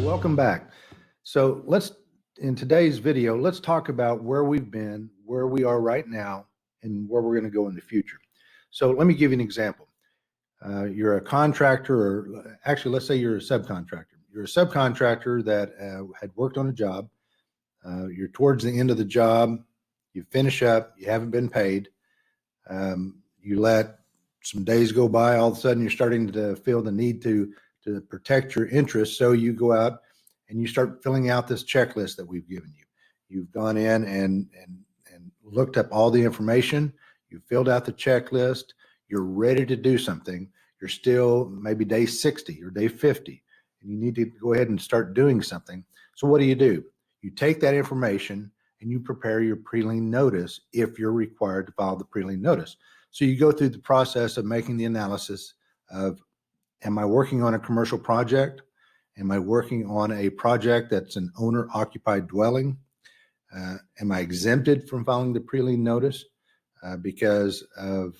Welcome back. So in today's video, let's talk about where we've been, where we are right now, and where we're going to go in the future. So let me give you an example. You're a contractor, or actually, let's say you're a subcontractor. You're a subcontractor that had worked on a job. You're towards the end of the job. You finish up. You haven't been paid. You let some days go by. All of a sudden, you're starting to feel the need to protect your interests. So you go out and you start filling out this checklist that we've given you. You've gone in and looked up all the information. You filled out the checklist. You're ready to do something. You're still maybe day 60 or day 50, and you need to go ahead and start doing something. So what do? You take that information and you prepare your Prelien notice if you're required to file the Prelien notice. So you go through the process of making the analysis of, am I working on a commercial project? Am I working on a project that's an owner-occupied dwelling? Am I exempted from filing the Prelien notice because of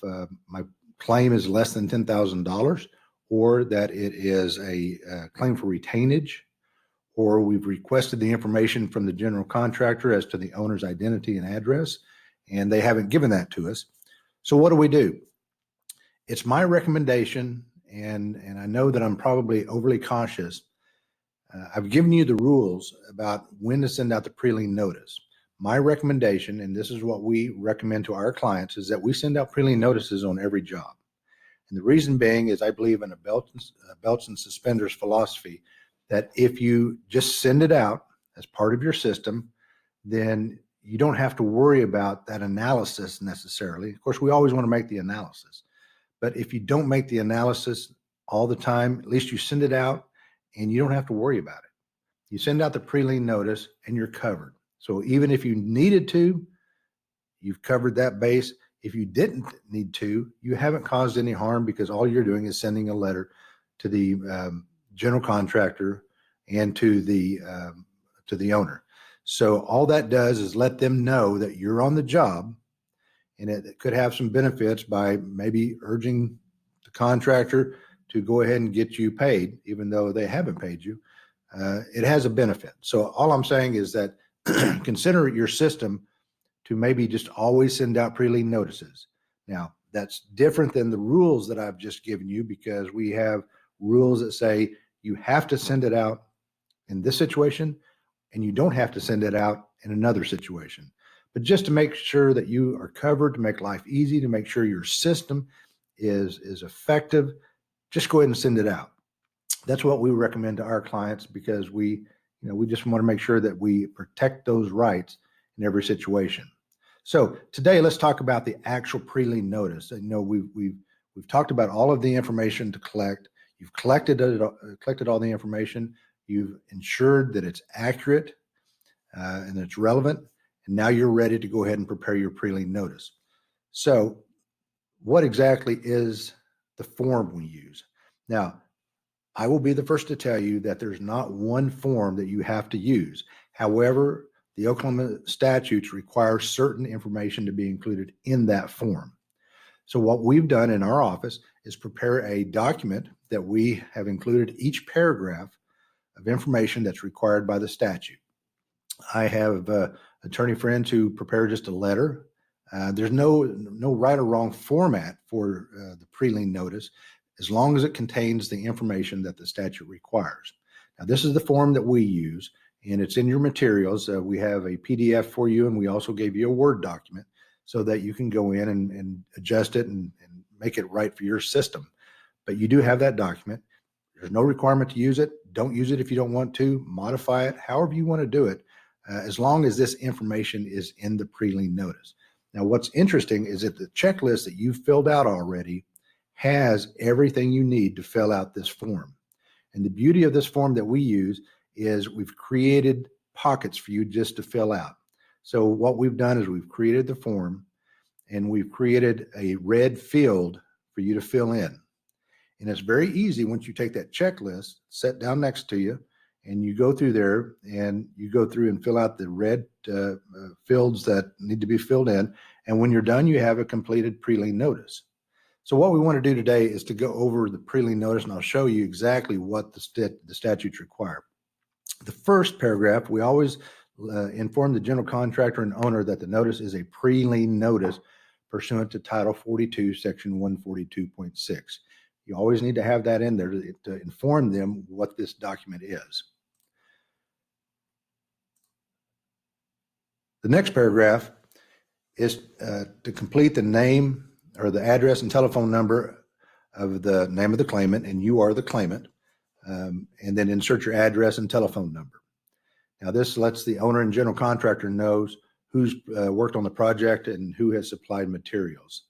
my claim is less than $10,000, or that it is a claim for retainage, or we've requested the information from the general contractor as to the owner's identity and address, and they haven't given that to us. So what do? It's my recommendation, and I know that I'm probably overly cautious. I've given you the rules about when to send out the Prelien notice. My recommendation, and this is what we recommend to our clients, is that we send out Prelien notices on every job. And the reason being is I believe in a belts and suspenders philosophy, that if you just send it out as part of your system, then you don't have to worry about that analysis necessarily. Of course, we always want to make the analysis. But if you don't make the analysis all the time, at least you send it out and you don't have to worry about it. You send out the Prelien notice and you're covered. So even if you needed to, you've covered that base. If you didn't need to, you haven't caused any harm, because all you're doing is sending a letter to the general contractor and to the owner. So all that does is let them know that you're on the job, and it could have some benefits by maybe urging the contractor to go ahead and get you paid, even though they haven't paid you. It has a benefit. So all I'm saying is that consider your system to maybe just always send out Prelien notices. Now, that's different than the rules that I've just given you, because we have rules that say you have to send it out in this situation and you don't have to send it out in another situation. But just to make sure that you are covered, to make life easy, to make sure your system is effective, just go ahead and send it out. That's what we recommend to our clients, because we just want to make sure that we protect those rights in every situation. So today, let's talk about the actual Prelien notice. We've talked about all of the information to collect. You've collected all the information. You've ensured that it's accurate and it's relevant. And now you're ready to go ahead and prepare your Prelien notice. So what exactly is the form we use? Now, I will be the first to tell you that there's not one form that you have to use. However, the Oklahoma statutes require certain information to be included in that form. So what we've done in our office is prepare a document that we have included each paragraph of information that's required by the statute. I have attorney friends who prepare just a letter. There's no right or wrong format for the Prelien notice, as long as it contains the information that the statute requires. Now, this is the form that we use, and it's in your materials. We have a PDF for you, and we also gave you a Word document so that you can go in and adjust it and make it right for your system. But you do have that document. There's no requirement to use it. Don't use it if you don't want to. Modify it however you want to do it, as long as this information is in the Prelien notice. Now, what's interesting is that the checklist that you've filled out already has everything you need to fill out this form. And the beauty of this form that we use is we've created pockets for you just to fill out. So what we've done is we've created the form, and we've created a red field for you to fill in. And it's very easy once you take that checklist, set down next to you, and you go through there and you go through and fill out the red fields that need to be filled in. And when you're done, you have a completed Prelien notice. So what we want to do today is to go over the Prelien notice, and I'll show you exactly what the statutes require. The first paragraph, we always inform the general contractor and owner that the notice is a pre-lien notice pursuant to Title 42, Section 142.6. You always need to have that in there to inform them what this document is. The next paragraph is to complete the name or the address and telephone number of the name of the claimant, and you are the claimant, and then insert your address and telephone number. Now, this lets the owner and general contractor knows who's worked on the project and who has supplied materials.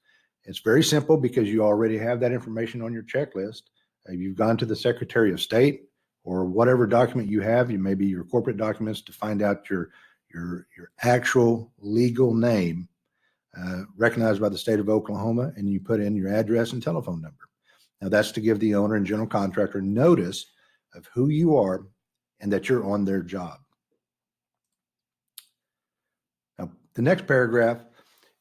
It's very simple because you already have that information on your checklist. You've gone to the Secretary of State or whatever document you have, maybe your corporate documents, to find out your actual legal name recognized by the state of Oklahoma, and you put in your address and telephone number. Now, that's to give the owner and general contractor notice of who you are and that you're on their job. Now, the next paragraph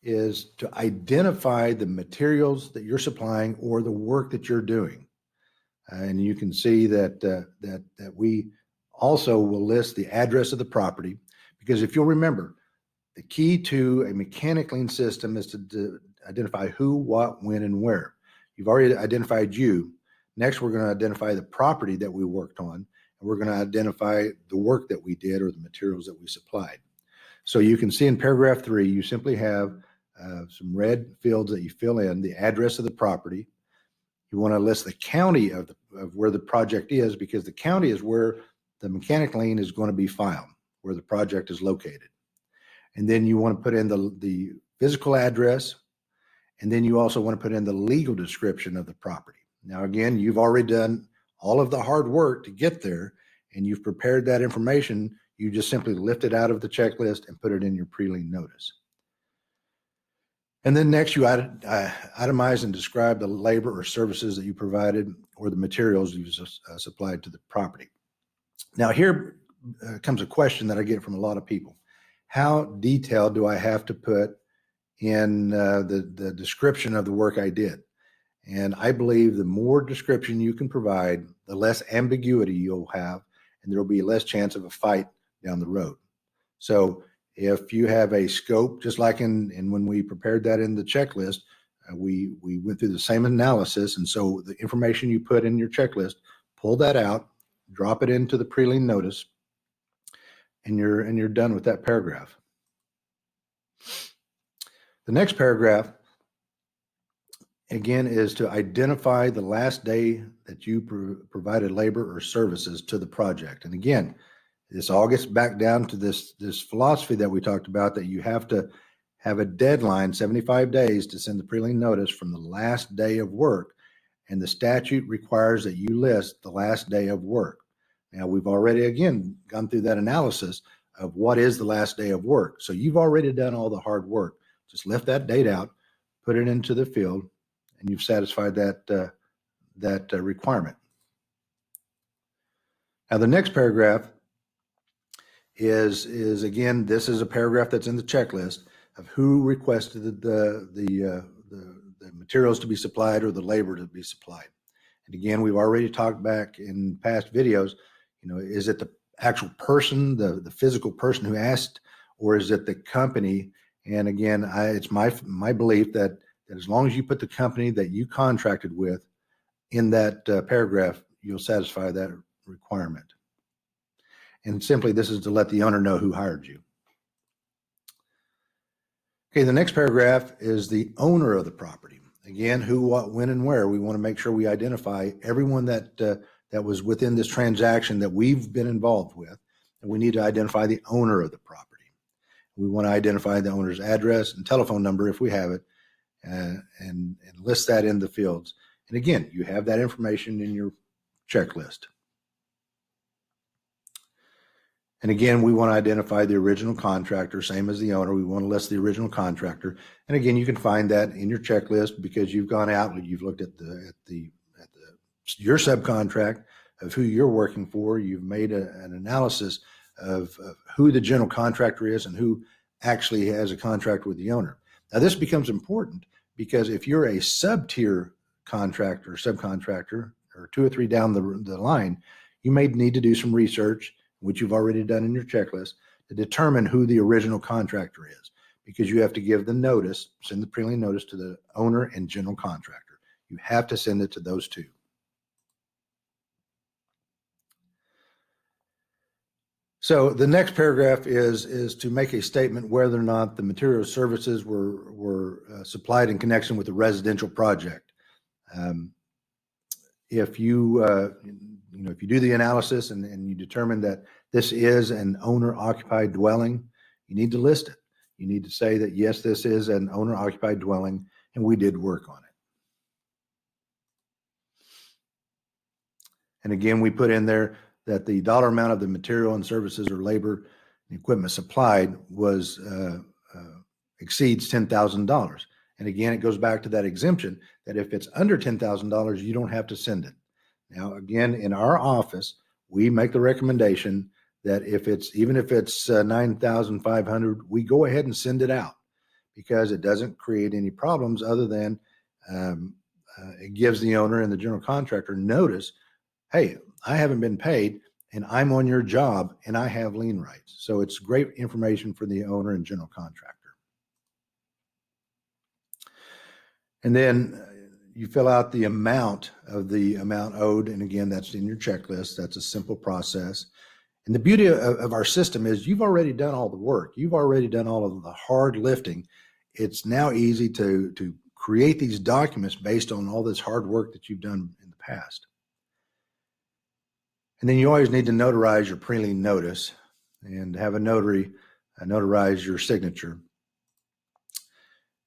is to identify the materials that you're supplying or the work that you're doing. And you can see that that we also will list the address of the property, because if you'll remember, the key to a mechanic lien system is to identify who, what, when, and where. You've already identified you. Next, we're going to identify the property that we worked on, and we're going to identify the work that we did or the materials that we supplied. So you can see in paragraph 3, you simply have some red fields that you fill in, the address of the property. You want to list the county of where the project is, because the county is where the mechanic lien is going to be filed, where the project is located. And then you want to put in the physical address, and then you also want to put in the legal description of the property. Now, again, you've already done all of the hard work to get there, and you've prepared that information. You just simply lift it out of the checklist and put it in your pre-lien notice. And then next, you itemize and describe the labor or services that you provided or the materials you supplied to the property. Now, here comes a question that I get from a lot of people. How detailed do I have to put in the description of the work I did? And I believe the more description you can provide, the less ambiguity you'll have, and there will be less chance of a fight down the road. So if you have a scope, just like in when we prepared that in the checklist, we went through the same analysis. And so the information you put in your checklist, pull that out, drop it into the pre-lien notice, and you're done with that paragraph. The next paragraph, again, is to identify the last day that you provided labor or services to the project. And again, this all gets back down to this philosophy that we talked about, that you have to have a deadline, 75 days, to send the pre-lien notice from the last day of work. And the statute requires that you list the last day of work. Now, we've already, again, gone through that analysis of what is the last day of work. So you've already done all the hard work. Just lift that date out, put it into the field, and you've satisfied that requirement. Now, the next paragraph is again, this is a paragraph that's in the checklist of who requested the materials to be supplied or the labor to be supplied. And again, we've already talked back in past videos, is it the actual person, the physical person who asked, or is it the company? And again, it's my belief that as long as you put the company that you contracted with in that paragraph, you'll satisfy that requirement. And simply, this is to let the owner know who hired you. Okay, the next paragraph is the owner of the property. Again, who, what, when, and where. We want to make sure we identify everyone that was within this transaction that we've been involved with, and we need to identify the owner of the property. We want to identify the owner's address and telephone number if we have it, and list that in the fields. And again, you have that information in your checklist. And again, we want to identify the original contractor, same as the owner. We want to list the original contractor. And again, you can find that in your checklist because you've gone out and you've looked at your subcontract of who you're working for. You've made an analysis of who the general contractor is and who actually has a contract with the owner. Now, this becomes important because if you're a sub-tier contractor, subcontractor, or 2 or 3 down the line, you may need to do some research. which you've already done in your checklist, to determine who the original contractor is, because you have to give the notice, send the Prelien notice to the owner and general contractor. You have to send it to those two. So the next paragraph is to make a statement whether or not the material services were supplied in connection with the residential project. If you if you do the analysis and you determine that this is an owner-occupied dwelling, you need to list it. You need to say that yes, this is an owner-occupied dwelling, and we did work on it. And again, we put in there that the dollar amount of the material and services or labor and equipment supplied was exceeds $10,000. And again, it goes back to that exemption that if it's under $10,000, you don't have to send it. Now, again, in our office, we make the recommendation that even if it's 9,500, we go ahead and send it out, because it doesn't create any problems other than it gives the owner and the general contractor notice, hey, I haven't been paid and I'm on your job and I have lien rights. So it's great information for the owner and general contractor. And then you fill out the amount owed. And again, that's in your checklist. That's a simple process. And the beauty of our system is you've already done all the work. You've already done all of the hard lifting. It's now easy to create these documents based on all this hard work that you've done in the past. And then you always need to notarize your Prelien notice and have a notary notarize your signature.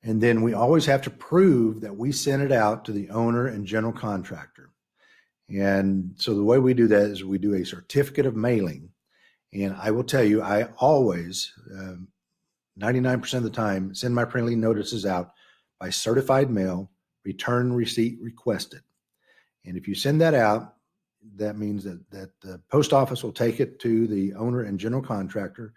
And then we always have to prove that we sent it out to the owner and general contractor. And so the way we do that is we do a certificate of mailing. And I will tell you, I always, 99% of the time, send my Prelien notices out by certified mail, return receipt requested. And if you send that out, that means that the post office will take it to the owner and general contractor.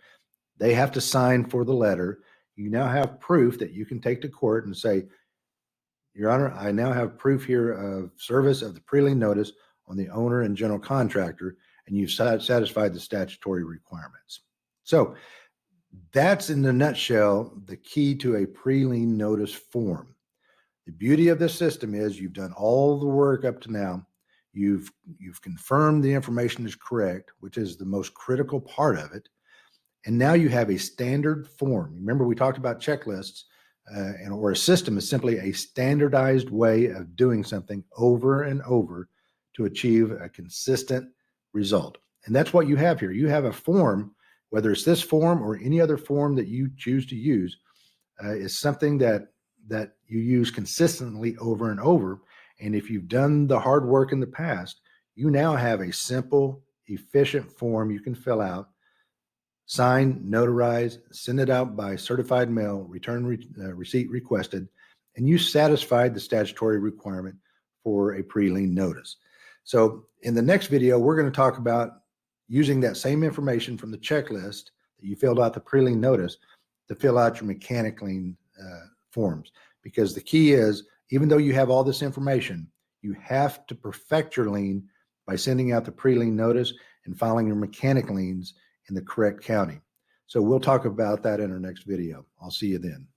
They have to sign for the letter. You now have proof that you can take to court and say, Your Honor, I now have proof here of service of the Prelien notice on the owner and general contractor, and you've satisfied the statutory requirements. So that's, in a nutshell, the key to a Prelien notice form. The beauty of this system is you've done all the work up to now. You've confirmed the information is correct, which is the most critical part of it. And now you have a standard form. Remember, we talked about checklists, or a system is simply a standardized way of doing something over and over to achieve a consistent result. And that's what you have here. You have a form, whether it's this form or any other form that you choose to use, is something that you use consistently over and over. And if you've done the hard work in the past, you now have a simple, efficient form you can fill out, sign, notarize, send it out by certified mail, return receipt requested, and you satisfied the statutory requirement for a Prelien notice. So in the next video, we're going to talk about using that same information from the checklist that you filled out the Prelien notice to fill out your mechanic lien forms. Because the key is, even though you have all this information, you have to perfect your lien by sending out the Prelien notice and filing your mechanic liens in the correct county. So we'll talk about that in our next video. I'll see you then.